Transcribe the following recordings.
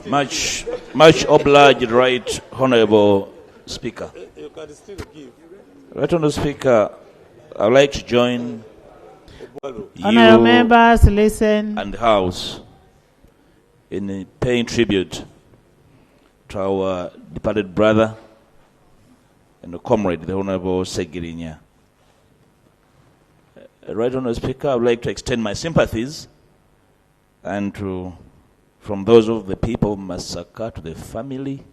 Much obliged, Right Honorable Speaker. You can still give. Right Honorable Speaker, I would like to join Honorable you members, listen. and the House in paying tribute to our departed brother and comrade, the Honorable Ssegirinya. Right Honorable Speaker, I would like to extend my sympathies and from those of the people of Masaka to the family,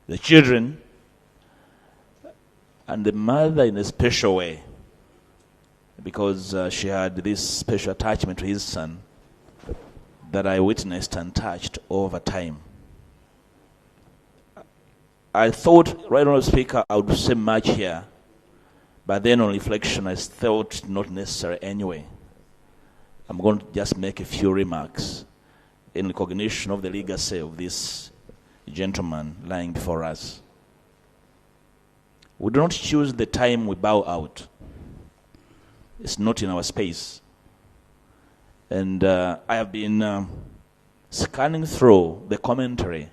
the children, and the mother in a special way, because she had this special attachment to his son that I witnessed and touched over time. I thought, Right Honorable Speaker, I would say much here, but then on reflection, I thought not necessary anyway. I'm going to just make a few remarks in recognition of the legacy of this gentleman lying before us. We do not choose the time we bow out. It's not in our space. And I have been scanning through the commentary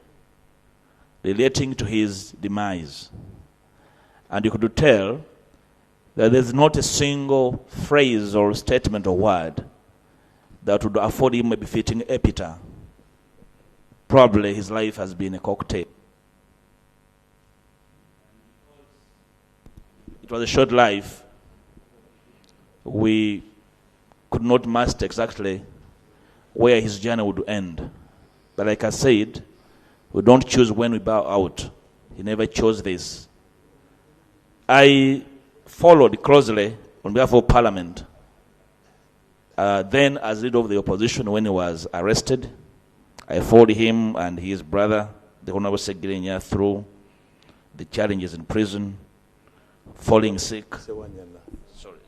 relating to his demise. And you could tell that there's not a single phrase or statement or word that would afford him a befitting epitaph. Probably his life has been a cocktail. It was a short life. We could not master exactly where his journey would end. But like I said, we don't choose when we bow out. He never chose this. I followed closely on behalf of Parliament. Then as leader of the opposition when he was arrested, I followed him and his brother, the Honorable Ssegirinya, through the challenges in prison, falling sick.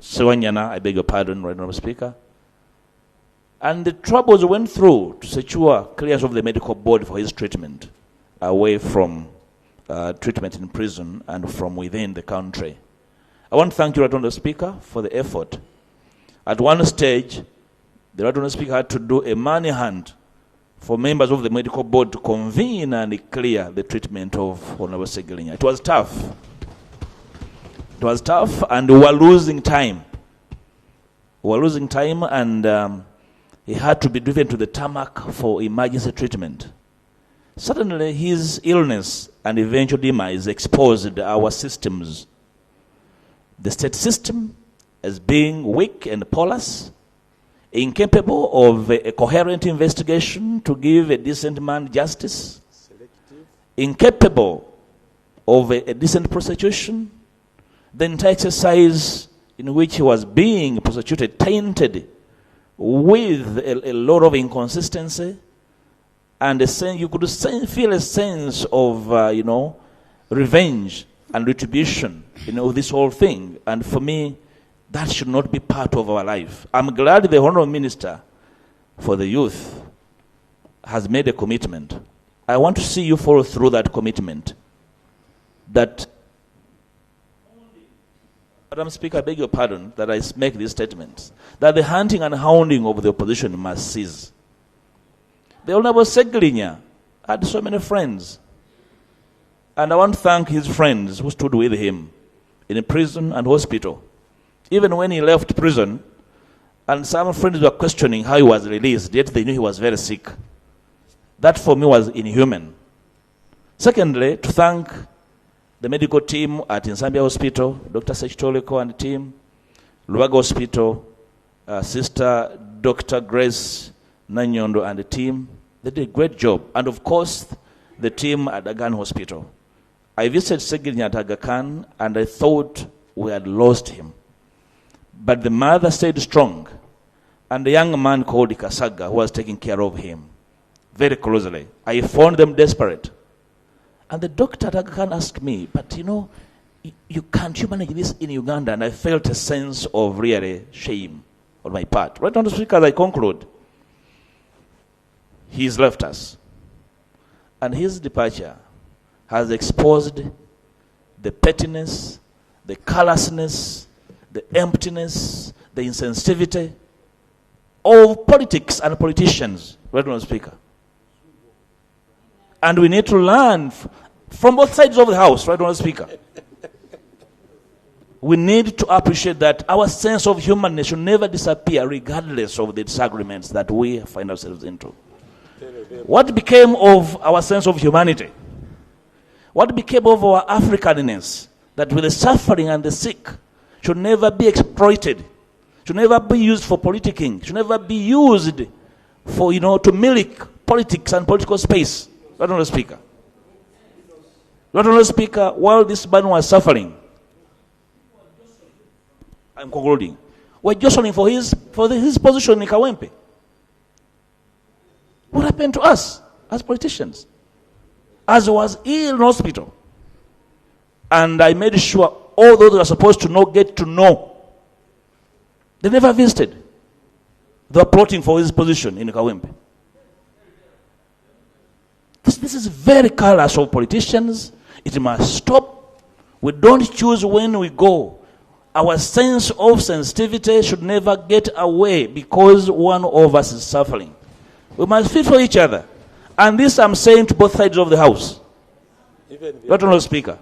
Ssegirinya, I beg your pardon, Right Honorable Speaker. And the troubles went through to secure clearance of the medical board for his treatment, away from treatment in prison and from within the country. I want to thank you, Right Honorable Speaker, for the effort. At one stage, the Right Honorable Speaker had to do a money hunt for members of the medical board to convene and clear the treatment of Honorable Ssegirinya. It was tough. It was tough, and we were losing time. We were losing time, and he had to be driven to the tarmac for emergency treatment. Suddenly, his illness and eventual demise exposed our systems. The state system as being weak and porous, incapable of a coherent investigation to give a decent man justice, incapable of a decent prosecution. The entire exercise in which he was being prosecuted tainted with a lot of inconsistency, and you could feel a sense of, revenge and retribution, this whole thing. And for me, that should not be part of our life. I'm glad the Honorable Minister for the Youth has made a commitment. I want to see you follow through that commitment. That, Madam Speaker, I beg your pardon that I make these statements, that the hunting and hounding of the opposition must cease. The Honorable Ssegirinya had so many friends. And I want to thank his friends who stood with him in prison and hospital. Even when he left prison, and some friends were questioning how he was released, yet they knew he was very sick. That for me was inhuman. Secondly, to thank the medical team at Nsambya Hospital, Dr. Sechitoliko and team, Lubaga Hospital, Sister Dr. Grace Nanyondo and the team. They did a great job. And of course, the team at Aga Khan Hospital. I visited Ssegirinya at Aga Khan, and I thought we had lost him. But the mother stayed strong, and the young man called Kasaga, who was taking care of him very closely. I found them desperate. And the doctor at Aga Khan asked me, but you can't manage this in Uganda? And I felt a sense of really shame on my part. Right on the speaker, as I conclude, he's left us. And his departure has exposed the pettiness, the callousness, the emptiness, the insensitivity of politics and politicians. Right on the speaker. And we need to learn from both sides of the house, right, Honourable Speaker? We need to appreciate that our sense of humanness should never disappear regardless of the disagreements that we find ourselves into. What became of our sense of humanity? What became of our Africanness? That with the suffering and the sick should never be exploited, should never be used for politicking, should never be used for, to milk politics and political space. Right, Honourable Speaker. Right, Honourable Speaker, while this man was suffering, I'm concluding, we're jostling for his position in Kawempe. What happened to us as politicians? As I was ill in hospital, and I made sure all those who are supposed to know get to know. They never visited. They were plotting for his position in Kawempe. This is very careless of politicians. It must stop. We don't choose when we go. Our sense of sensitivity should never get away because one of us is suffering. We must feel for each other. And this I'm saying to both sides of the house. Right, Honourable Speaker.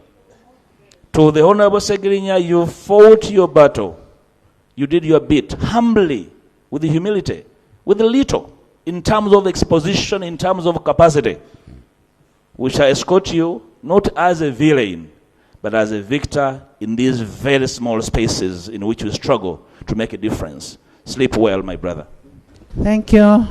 To the Honourable Ssegirinya, you fought your battle. You did your bit humbly, with humility, with a little, in terms of exposition, in terms of capacity. We shall escort you not as a villain, but as a victor in these very small spaces in which we struggle to make a difference. Sleep well, my brother. Thank you.